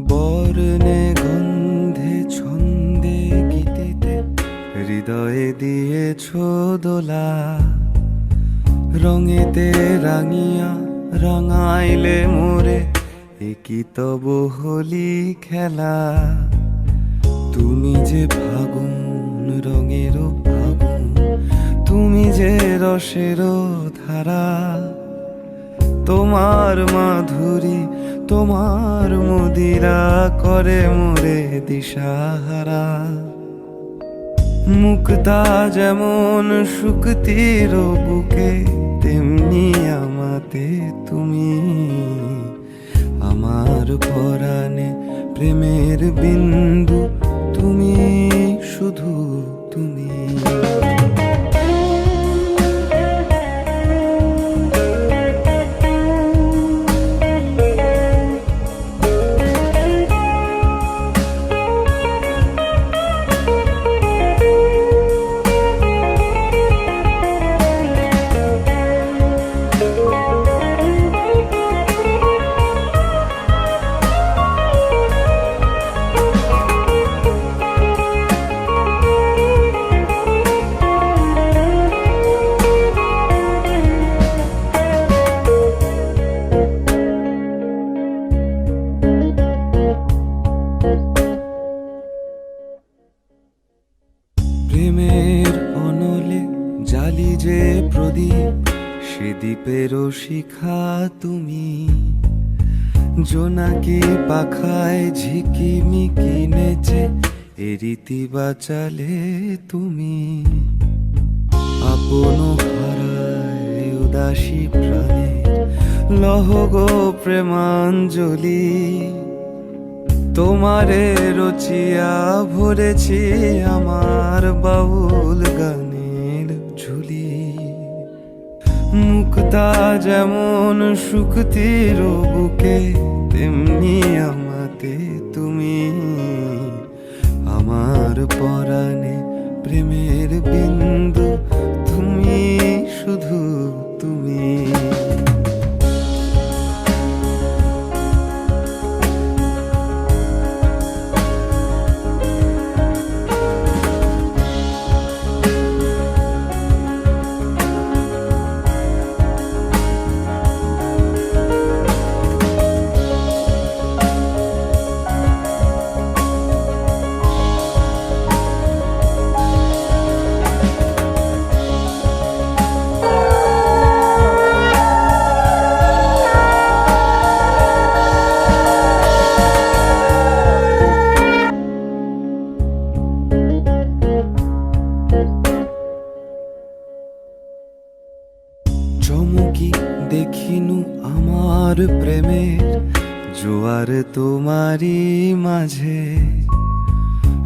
বর্ণে গন্ধে ছন্দে গীতিতে হৃদয়ে দিয়েছ দোলা, রঙেতে রাঙিয়া রাঙাইলে মোরে, একই তব হোলি খেলা। তুমি যে ফাগুন রঙের আগুন, তুমি যে রসের ধারা, তোমার মাধুরী তোমার মদিরা করে মোরে দিশাহারা। মুক্তা যেমন শুকতির বুকে, তেমনি আমাতে তুমি। আমার পরাণে প্রেমের বিন্দু তুমি, শুধু তুমি। প্রেমের অনলে জালি যে প্রদীপ, সে দ্বীপেরও শিখা তুমি। জোনাকি পাখায় ঝিকিমিকি নেচে, এ রীতি বাঁচালে তুমি। আপন হারায় উদাসী প্রাণে, লহ গো প্রেমাঞ্জলি। তোমারে রচিয়া ভরেছি আমার বাউল গানের ঝুলি। মুক্তা যেমন শুকতির বুকে, তেমনি আমাতে তুমি। আমার পরাণে প্রেমের বিন্দু তুমি, শুধু তুমি। চমকি দেখিনু আমার প্রেমের জোয়ার তোমারই মাঝে।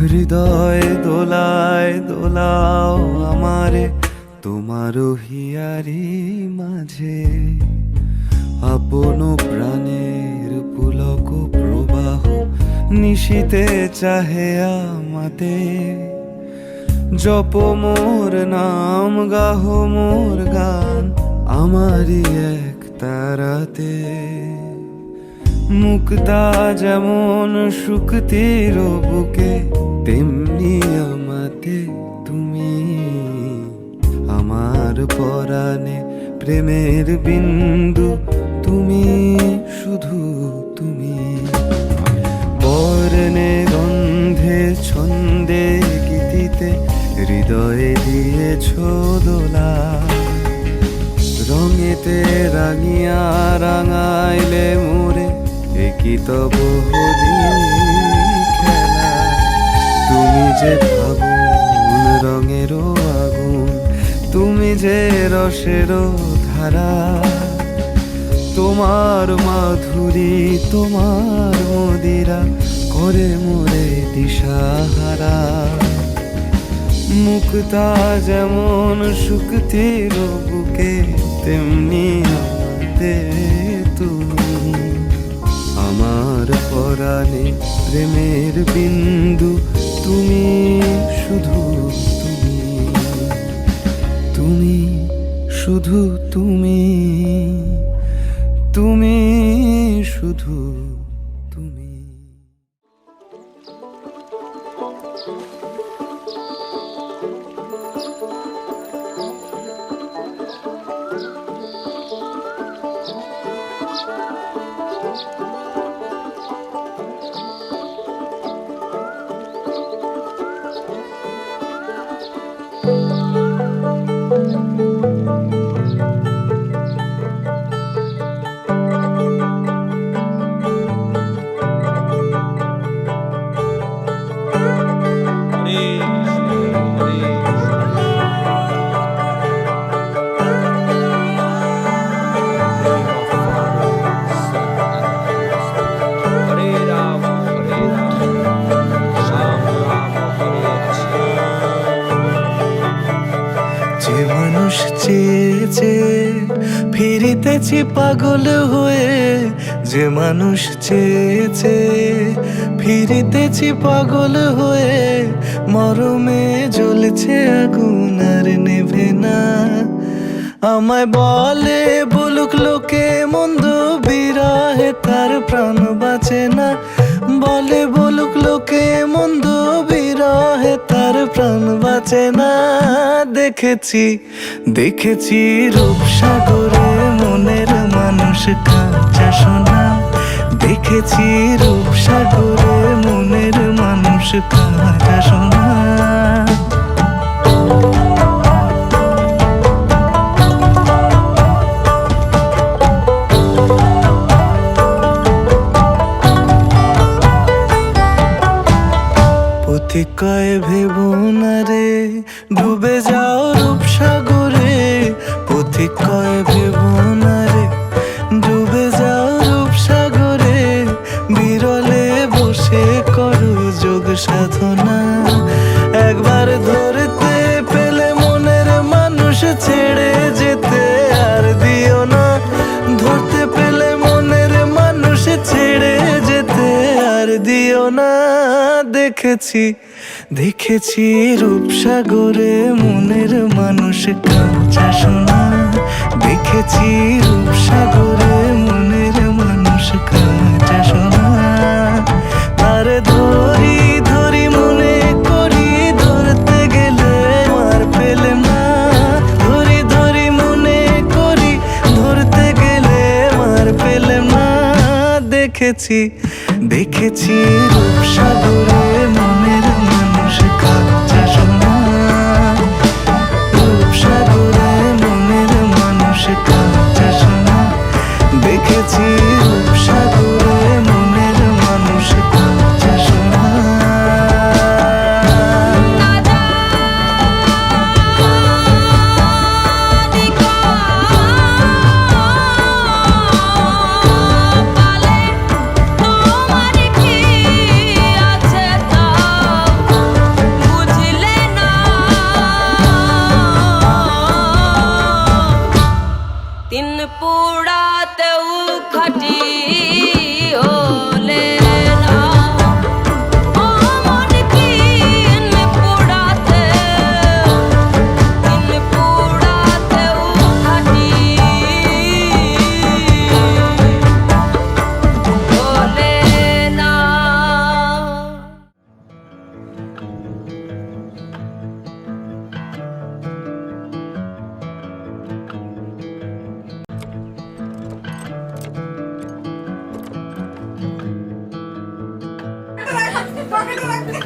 হৃদয় দোলায় দোলাও আমারে, তোমারও হিয়ারি মাঝে। আপন প্রাণের পুলক প্রবাহ, নিশীতে চাহে আমাতে। জপ মোর নাম, গাহ মোর গান, আমারই এক তারাতে। মুক্তা যেমন শুকতির বুকে, তেমনি আমাতে তুমি। আমার পরাণে প্রেমের বিন্দু তুমি, শুধু তুমি। বর্ণে গন্ধে ছন্দে গীতিতে হৃদয়ে দিয়েছ দোলা। রঙেতে রাঙিয়া রাঙাইলে মোরে, একই তব হোলি খেলা। তুমি যে ফাগুন রঙেরও আগুন, তুমি যে রসেরও ধারা। তোমার মাধুরী তোমার মদিরা করে মোরে দিশাহারা। মুক্তা যেমন শুকতির বুকে, তেমনি আমাদের তুমি। আমার পরাণে প্রেমের বিন্দু তুমি, শুধু তুমি, তুমি শুধু তুমি, তুমি শুধু তুমি। যে মানুষ চেয়েছে ফিরিতেছি পাগল হয়ে, যে মানুষ চেয়েছে ফিরিতেছি পাগল হয়ে, মরমে জ্বলছে আগুন আর নেভে না। আমায় বলে বলুক লোকে মন্দ, বিরহে তার প্রাণ বাঁচে না। বলে বলুক লোকে মন্দ, বিরহে তার প্রাণ বাঁচে না। দেখেছি দেখেছি রূপসাগরে মনের মানুষ কাঁচা সোনা। দেখেছি রূপসাগরে মনের মানুষ কাঁচা সোনা। কয় ভেবো না রে ডুবে যাও রূপসাগরে, পথিক কয় ভেবো না রে ডুবে যাও রূপসাগরে। বিরলে বসে করো যোগ সাধনা, একবার ধরতে পেলে মনের মানুষ ছেড়ে যেতে আর দিও না। ধরতে পেলে মনের মানুষ ছেড়ে যেতে আর দিও না। দেখেছি দেখেছি রূপসাগরে মনের মানুষ কাঁচা সোনা। দেখেছি রূপসাগরে মনের মানুষ কাঁচা সোনা। আর ধরি ধরি মনে করি ধরতে গেলে আর পেলেম না। ধরি ধরি মনে করি ধরতে গেলে আর পেলেম না। দেখেছি দেখেছি রূপসাগরে মনের মানুষ কাঁচা সোনা। রূপসাগরে মনের মানুষ কাঁচা সোনা। দেখেছি রূপসাগরে মনের মানুষ কাঁচা সোনা। পোড়াতেও খাটি হলে না, মন কিন পোড়াতেও খাটি হলে না। পকেটে রাখতে